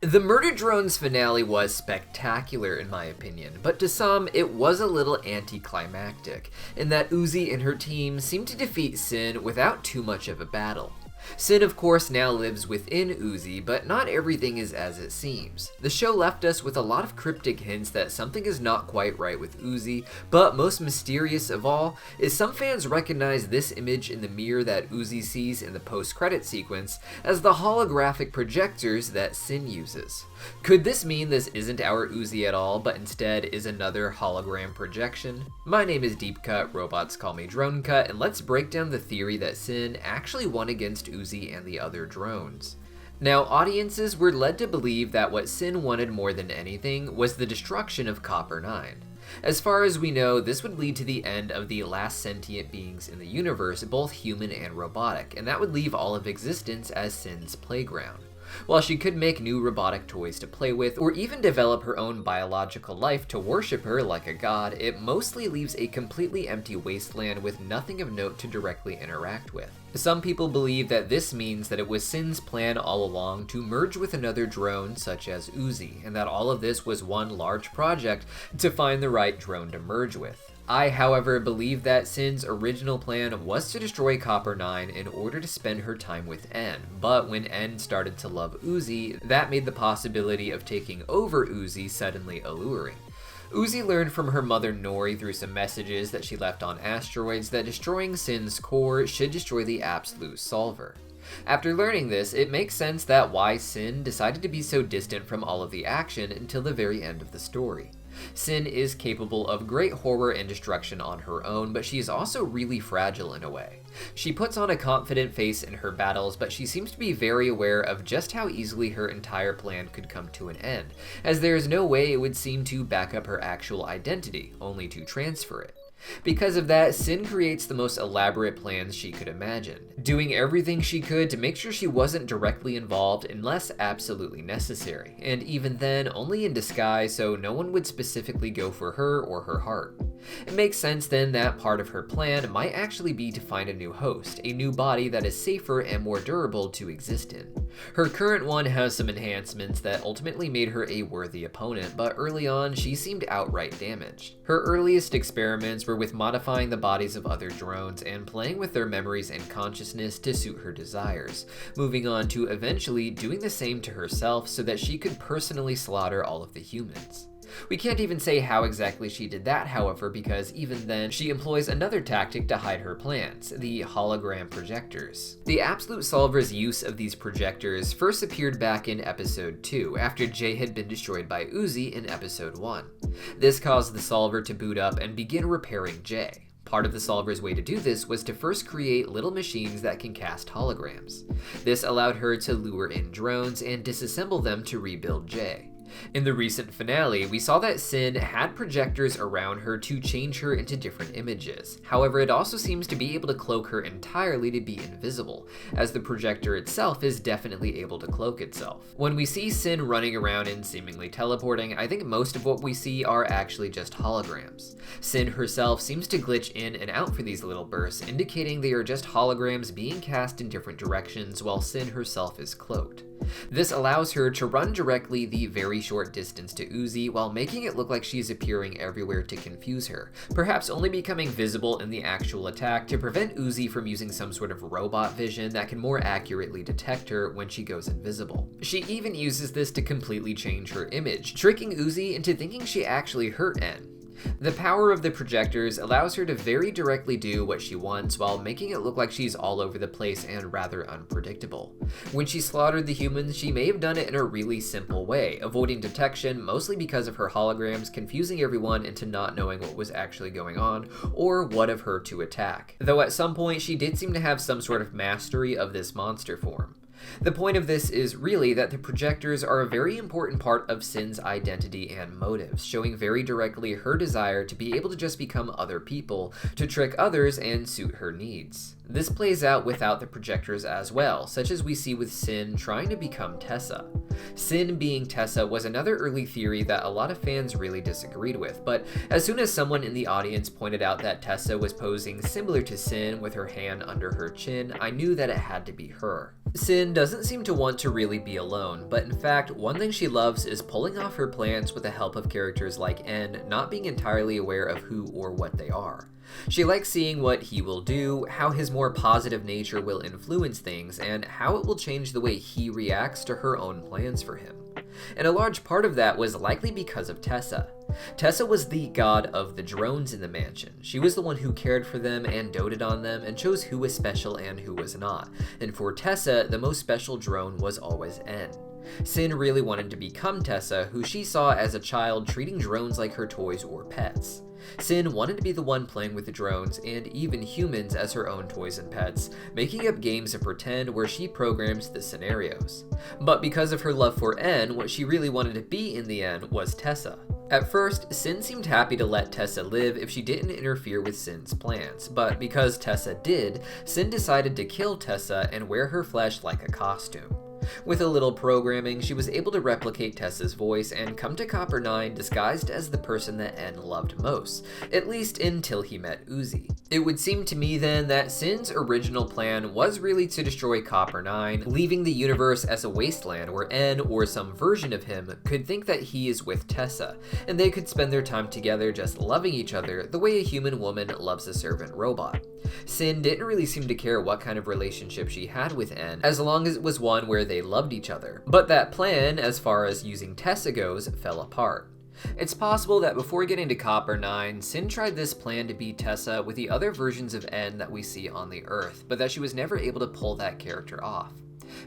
The Murder Drones finale was spectacular in my opinion, but to some, it was a little anticlimactic, in that Uzi and her team seemed to defeat Sin without too much of a battle. Sin of course now lives within Uzi, but not everything is as it seems. The show left us with a lot of cryptic hints that something is not quite right with Uzi, but most mysterious of all is some fans recognize this image in the mirror that Uzi sees in the post-credit sequence as the holographic projectors that Sin uses. Could this mean this isn't our Uzi at all, but instead is another hologram projection? My name is Deepcut, robots call me Dronecut, and let's break down the theory that Sin actually won against Uzi and the other drones. Now, audiences were led to believe that what Sin wanted more than anything was the destruction of Copper 9. As far as we know, this would lead to the end of the last sentient beings in the universe, both human and robotic, and that would leave all of existence as Sin's playground. While she could make new robotic toys to play with, or even develop her own biological life to worship her like a god, it mostly leaves a completely empty wasteland with nothing of note to directly interact with. Some people believe that this means that it was Sin's plan all along to merge with another drone such as Uzi, and that all of this was one large project to find the right drone to merge with. I, however, believe that Sin's original plan was to destroy Copper 9 in order to spend her time with N, but when N started to love Uzi, that made the possibility of taking over Uzi suddenly alluring. Uzi learned from her mother Nori through some messages that she left on asteroids that destroying Sin's core should destroy the Absolute Solver. After learning this, it makes sense that why Sin decided to be so distant from all of the action until the very end of the story. Sin is capable of great horror and destruction on her own, but she is also really fragile in a way. She puts on a confident face in her battles, but she seems to be very aware of just how easily her entire plan could come to an end, as there is no way it would seem to back up her actual identity, only to transfer it. Because of that, Sin creates the most elaborate plans she could imagine, doing everything she could to make sure she wasn't directly involved unless absolutely necessary, and even then only in disguise so no one would specifically go for her or her heart. It makes sense then that part of her plan might actually be to find a new host, a new body that is safer and more durable to exist in. Her current one has some enhancements that ultimately made her a worthy opponent, but early on she seemed outright damaged. Her earliest experiments were with modifying the bodies of other drones and playing with their memories and consciousness to suit her desires, moving on to eventually doing the same to herself so that she could personally slaughter all of the humans. We can't even say how exactly she did that, however, because even then, she employs another tactic to hide her plans, the hologram projectors. The Absolute Solver's use of these projectors first appeared back in episode 2, after J had been destroyed by Uzi in episode 1. This caused the Solver to boot up and begin repairing J. Part of the Solver's way to do this was to first create little machines that can cast holograms. This allowed her to lure in drones and disassemble them to rebuild J. In the recent finale, we saw that Sin had projectors around her to change her into different images. However, it also seems to be able to cloak her entirely to be invisible, as the projector itself is definitely able to cloak itself. When we see Sin running around and seemingly teleporting, I think most of what we see are actually just holograms. Sin herself seems to glitch in and out for these little bursts, indicating they are just holograms being cast in different directions while Sin herself is cloaked. This allows her to run directly the very short distance to Uzi while making it look like she's appearing everywhere to confuse her, perhaps only becoming visible in the actual attack to prevent Uzi from using some sort of robot vision that can more accurately detect her when she goes invisible. She even uses this to completely change her image, tricking Uzi into thinking she actually hurt N. The power of the projectors allows her to very directly do what she wants while making it look like she's all over the place and rather unpredictable. When she slaughtered the humans, she may have done it in a really simple way, avoiding detection mostly because of her holograms confusing everyone into not knowing what was actually going on or what of her to attack. Though at some point she did seem to have some sort of mastery of this monster form. The point of this is really that the projectors are a very important part of Sin's identity and motives, showing very directly her desire to be able to just become other people, to trick others and suit her needs. This plays out without the projectors as well, such as we see with Sin trying to become Tessa. Sin being Tessa was another early theory that a lot of fans really disagreed with, but as soon as someone in the audience pointed out that Tessa was posing similar to Sin with her hand under her chin, I knew that it had to be her. Sin doesn't seem to want to really be alone, but in fact, one thing she loves is pulling off her plans with the help of characters like N not being entirely aware of who or what they are. She likes seeing what he will do, how his more positive nature will influence things, and how it will change the way he reacts to her own plans for him. And a large part of that was likely because of Tessa. Tessa was the god of the drones in the mansion. She was the one who cared for them and doted on them and chose who was special and who was not. And for Tessa, the most special drone was always N. Sin really wanted to become Tessa, who she saw as a child treating drones like her toys or pets. Sin wanted to be the one playing with the drones and even humans as her own toys and pets, making up games of pretend where she programs the scenarios. But because of her love for N, what she really wanted to be in the end was Tessa. At first, Sin seemed happy to let Tessa live if she didn't interfere with Sin's plans, but because Tessa did, Sin decided to kill Tessa and wear her flesh like a costume. With a little programming, she was able to replicate Tessa's voice and come to Copper 9 disguised as the person that N loved most, at least until he met Uzi. It would seem to me then that Sin's original plan was really to destroy Copper 9, leaving the universe as a wasteland where N, or some version of him, could think that he is with Tessa, and they could spend their time together just loving each other the way a human woman loves a servant robot. Sin didn't really seem to care what kind of relationship she had with N, as long as it was one where they loved each other. But that plan, as far as using Tessa goes, fell apart. It's possible that before getting to Copper 9, Sin tried this plan to be Tessa with the other versions of N that we see on the Earth, but that she was never able to pull that character off.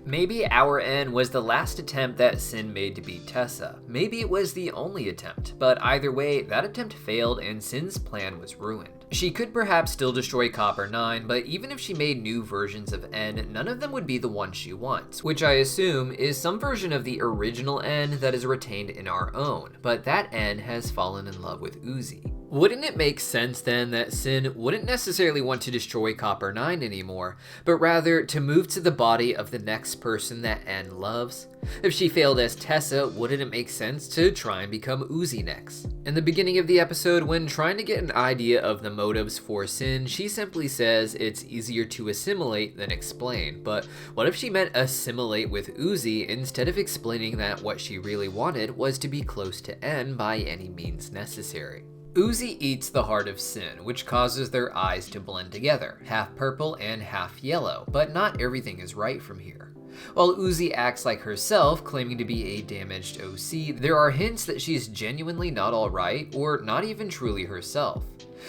Maybe our N was the last attempt that Sin made to beat Tessa. Maybe it was the only attempt, but either way, that attempt failed and Sin's plan was ruined. She could perhaps still destroy Copper 9, but even if she made new versions of N, none of them would be the one she wants, which I assume is some version of the original N that is retained in our own, but that N has fallen in love with Uzi. Wouldn't it make sense then that Sin wouldn't necessarily want to destroy Copper 9 anymore, but rather to move to the body of the next person that N loves? If she failed as Tessa, wouldn't it make sense to try and become Uzi next? In the beginning of the episode, when trying to get an idea of the motives for Sin, she simply says it's easier to assimilate than explain, but what if she meant assimilate with Uzi instead of explaining that what she really wanted was to be close to N by any means necessary? Uzi eats the heart of Sin, which causes their eyes to blend together, half purple and half yellow, but not everything is right from here. While Uzi acts like herself, claiming to be a damaged OC, there are hints that she's genuinely not alright, or not even truly herself.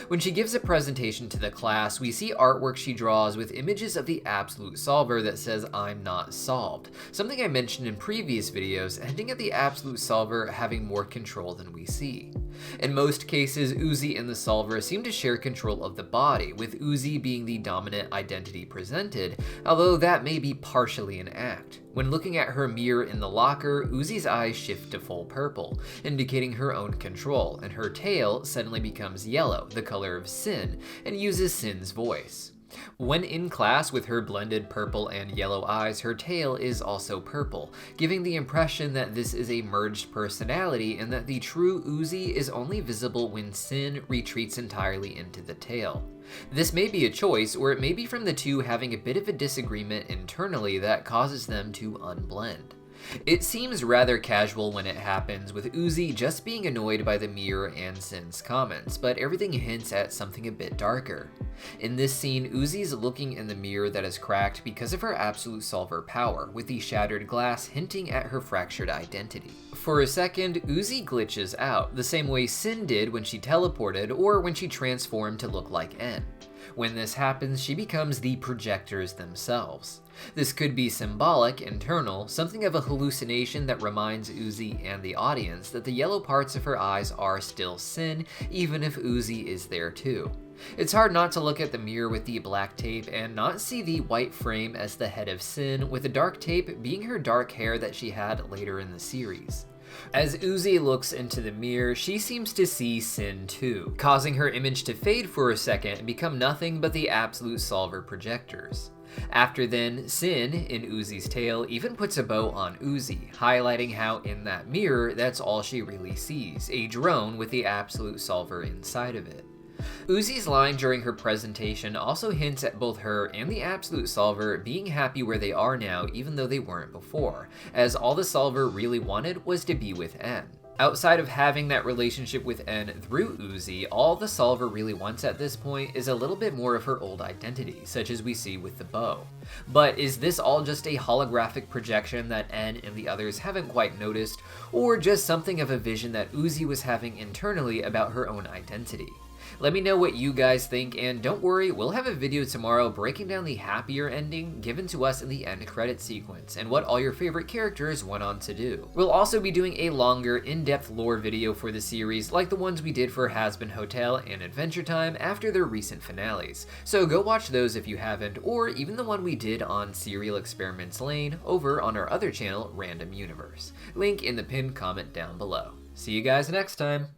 When she gives a presentation to the class, we see artwork she draws with images of the Absolute Solver that says "I'm not solved," something I mentioned in previous videos, hinting at the Absolute Solver having more control than we see. In most cases, Uzi and the Solver seem to share control of the body, with Uzi being the dominant identity presented, although that may be partially an act. When looking at her mirror in the locker, Uzi's eyes shift to full purple, indicating her own control, and her tail suddenly becomes yellow, the color of Sin, and uses Sin's voice. When in class with her blended purple and yellow eyes, her tail is also purple, giving the impression that this is a merged personality and that the true Uzi is only visible when Sin retreats entirely into the tail. This may be a choice, or it may be from the two having a bit of a disagreement internally that causes them to unblend. It seems rather casual when it happens, with Uzi just being annoyed by the mirror and Sin's comments, but everything hints at something a bit darker. In this scene, Uzi's looking in the mirror that is cracked because of her Absolute Solver power, with the shattered glass hinting at her fractured identity. For a second, Uzi glitches out, the same way Sin did when she teleported or when she transformed to look like N. When this happens, she becomes the projectors themselves. This could be symbolic, internal, something of a hallucination that reminds Uzi and the audience that the yellow parts of her eyes are still Sin, even if Uzi is there too. It's hard not to look at the mirror with the black tape and not see the white frame as the head of Sin, with the dark tape being her dark hair that she had later in the series. As Uzi looks into the mirror, she seems to see Sin too, causing her image to fade for a second and become nothing but the absolute solver projectors. After then, Sin, in Uzi's tail, even puts a bow on Uzi, highlighting how in that mirror, that's all she really sees, a drone with the absolute solver inside of it. Uzi's line during her presentation also hints at both her and the Absolute Solver being happy where they are now even though they weren't before, as all the Solver really wanted was to be with N. Outside of having that relationship with N through Uzi, all the Solver really wants at this point is a little bit more of her old identity, such as we see with the bow. But is this all just a holographic projection that N and the others haven't quite noticed, or just something of a vision that Uzi was having internally about her own identity? Let me know what you guys think, and don't worry, we'll have a video tomorrow breaking down the happier ending given to us in the end credit sequence, and what all your favorite characters went on to do. We'll also be doing a longer, in-depth lore video for the series, like the ones we did for Hazbin Hotel and Adventure Time after their recent finales, so go watch those if you haven't, or even the one we did on Serial Experiments Lane over on our other channel, Random Universe. Link in the pinned comment down below. See you guys next time!